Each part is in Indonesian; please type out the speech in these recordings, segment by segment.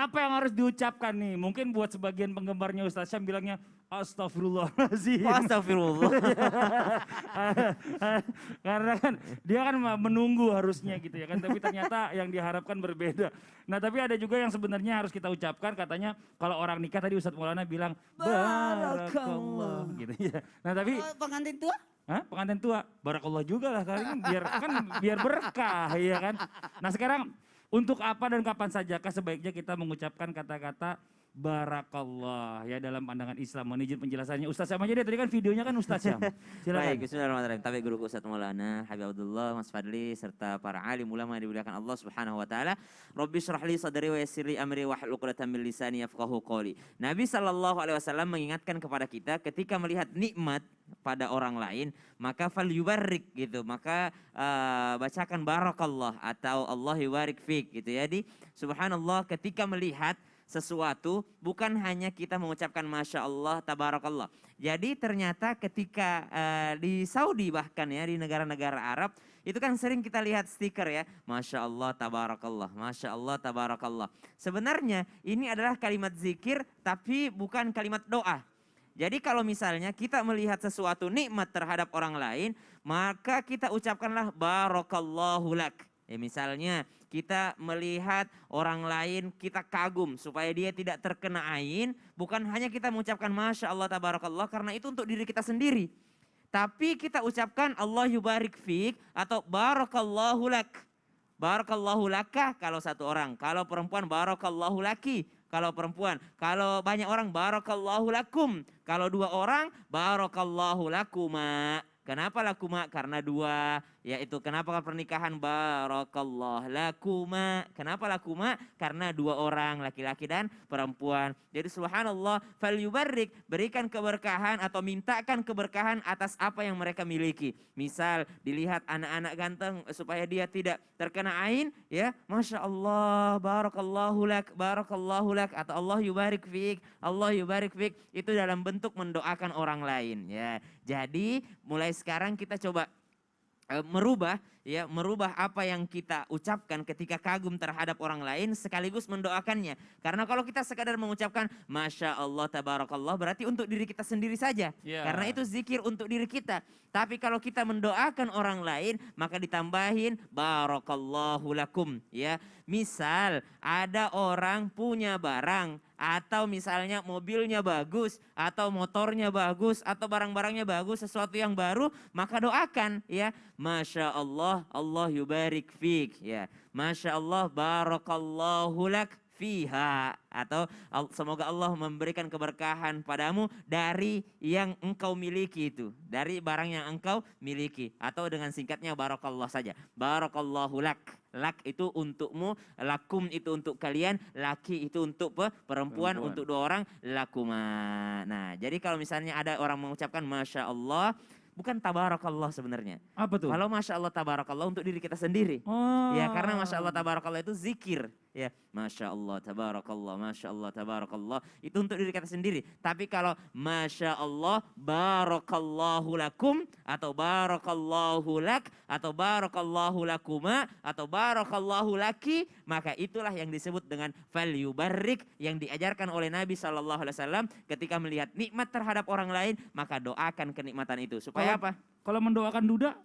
apa yang harus diucapkan nih? Mungkin buat sebagian penggemarnya Ustaz Syam bilangnya astagfirullahaladzim. Astagfirullah. Karena kan dia kan menunggu harusnya gitu ya kan. Tapi ternyata yang diharapkan berbeda. Nah tapi ada juga yang sebenarnya harus kita ucapkan. Katanya kalau orang nikah tadi Ustadz Maulana bilang barakallah gitu ya. Nah tapi pengantin tua? hah? Pengantin tua, barakallah juga lah kali ini biar berkah ya kan. Nah sekarang untuk apa dan kapan sajakah sebaiknya kita mengucapkan kata-kata barakallah ya dalam pandangan Islam. Mohon izin penjelasannya Ustaz Syam aja deh, tadi kan videonya kan Ustaz Syam. Silakan. Baik, bismillahirrahmanirrahim. Tapi guruku Ustaz Maulana, Habib Abdullah, Mas Fadli, serta para alim ulama yang dimuliakan Allah Subhanahu wa taala. Rabbi shrah li sadri wa yassir li amri wahlul 'uqdatam min lisani yafqahu qawli. Nabi sallallahu alaihi wasallam mengingatkan kepada kita ketika melihat nikmat pada orang lain, maka fal yubarik gitu, maka bacakan barakallah atau Allah yubarik fik gitu ya. Di subhanallah ketika melihat sesuatu bukan hanya kita mengucapkan Masya Allah, Tabarakallah. Jadi ternyata ketika di Saudi bahkan ya di negara-negara Arab itu kan sering kita lihat stiker ya Masya Allah, Tabarakallah, Masya Allah, Tabarakallah. Sebenarnya ini adalah kalimat zikir tapi bukan kalimat doa. Jadi kalau misalnya kita melihat sesuatu nikmat terhadap orang lain maka kita ucapkanlah Barakallahu lak. Ya misalnya kita melihat orang lain kita kagum supaya dia tidak terkena ain. Bukan hanya kita mengucapkan Masya Allah Tabarakallah karena itu untuk diri kita sendiri. Tapi kita ucapkan Allah yubarik fik atau Barakallahu lak. Barakallahu laka kalau satu orang. Kalau perempuan Barakallahu laki. Kalau perempuan. Kalau banyak orang Barakallahu lakum. Kalau dua orang Barakallahu lakuma. Kenapa lakuma? Karena dua, yaitu kenapa pernikahan barakallah lakuma? Kenapa lakuma? Karena dua orang, laki-laki dan perempuan. Jadi subhanallah, fal yubarik, berikan keberkahan atau mintakan keberkahan atas apa yang mereka miliki. Misal dilihat anak-anak ganteng supaya dia tidak terkena ain, ya, masya Allah, barakallahu lak, atau Allah yubarik fik, Allah yubarik fik. Itu dalam bentuk mendoakan orang lain, ya. Jadi mulai sekarang kita coba merubah apa yang kita ucapkan ketika kagum terhadap orang lain sekaligus mendoakannya. Karena kalau kita sekadar mengucapkan Masya Allah Tabarakallah berarti untuk diri kita sendiri saja. Karena itu zikir untuk diri kita. Tapi kalau kita mendoakan orang lain maka ditambahin Barakallahu lakum. Ya, misal ada orang punya barang atau misalnya mobilnya bagus atau motornya bagus atau barang-barangnya bagus, sesuatu yang baru, maka doakan ya Masya Allah, Allah yubarik fik ya, Masya Allah barakallahu lak fiha, atau semoga Allah memberikan keberkahan padamu dari yang engkau miliki itu, dari barang yang engkau miliki, atau dengan singkatnya barakallah saja, barakallahu lak. Lak itu untukmu, lakum itu untuk kalian, laki itu untuk perempuan. Untuk dua orang, lakuma. Nah, jadi kalau misalnya ada orang mengucapkan Masya Allah, bukan tabarakallah sebenarnya. Apa tuh? Kalau Masya Allah tabarakallah untuk diri kita sendiri. Ya, karena Masya Allah tabarakallah itu zikir. Ya, Masya Allah tabarakallah, Masya Allah tabarakallah. Itu untuk diri kita sendiri. Tapi kalau Masya Allah barakallahu lakum, atau barakallahu lak, atau barakallahu lakuma, atau barakallahu laki, maka itulah yang disebut dengan fal yubarik, yang diajarkan oleh Nabi SAW ketika melihat nikmat terhadap orang lain, maka doakan kenikmatan itu. Supaya apa? Kalau mendoakan duda?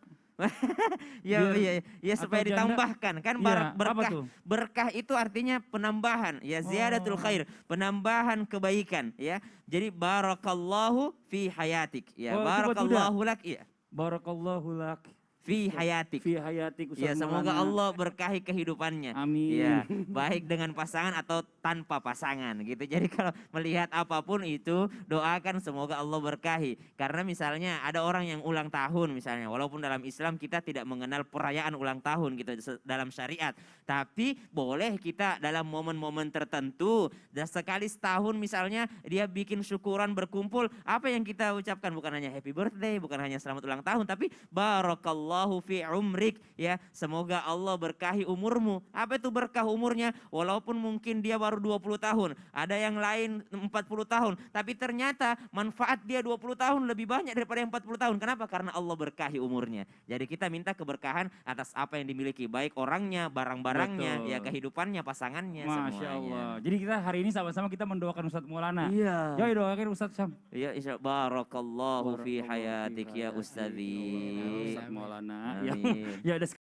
Ya supaya ditambahkan kan berkah. Berkah itu artinya penambahan, ya ziyadatul khair, penambahan kebaikan ya. Jadi barakallahu fi hayatik ya, barakallahu lak ya. Barakallahu lak fi hayatik. Fi hayatik. Ya, semoga Allah berkahi kehidupannya. Amin. Ya, baik dengan pasangan atau tanpa pasangan gitu. Jadi kalau melihat apapun itu doakan semoga Allah berkahi. Karena misalnya ada orang yang ulang tahun misalnya, walaupun dalam Islam kita tidak mengenal perayaan ulang tahun gitu dalam syariat. Tapi boleh kita dalam momen-momen tertentu, dan sekali setahun misalnya dia bikin syukuran berkumpul, apa yang kita ucapkan bukan hanya happy birthday, bukan hanya selamat ulang tahun, tapi barakallah barakallahu fi umrik ya. Semoga Allah berkahi umurmu. Apa itu berkah umurnya? Walaupun mungkin dia baru 20 tahun, ada yang lain 40 tahun, tapi ternyata manfaat dia 20 tahun lebih banyak daripada yang 40 tahun. Kenapa? Karena Allah berkahi umurnya. Jadi kita minta keberkahan atas apa yang dimiliki, baik orangnya, barang-barangnya, ya Betul. kehidupannya, pasangannya, Masya semuanya. Allah. Jadi kita hari ini sama-sama kita mendoakan Ustadz Maulana. Iya. Yoi doakan Ustadz Syam. Ya, barakallahu fi Barakallahu fi hayatik ya hayatik. ustadzi. Ustadz Maulana. Ya, Amin. ya udah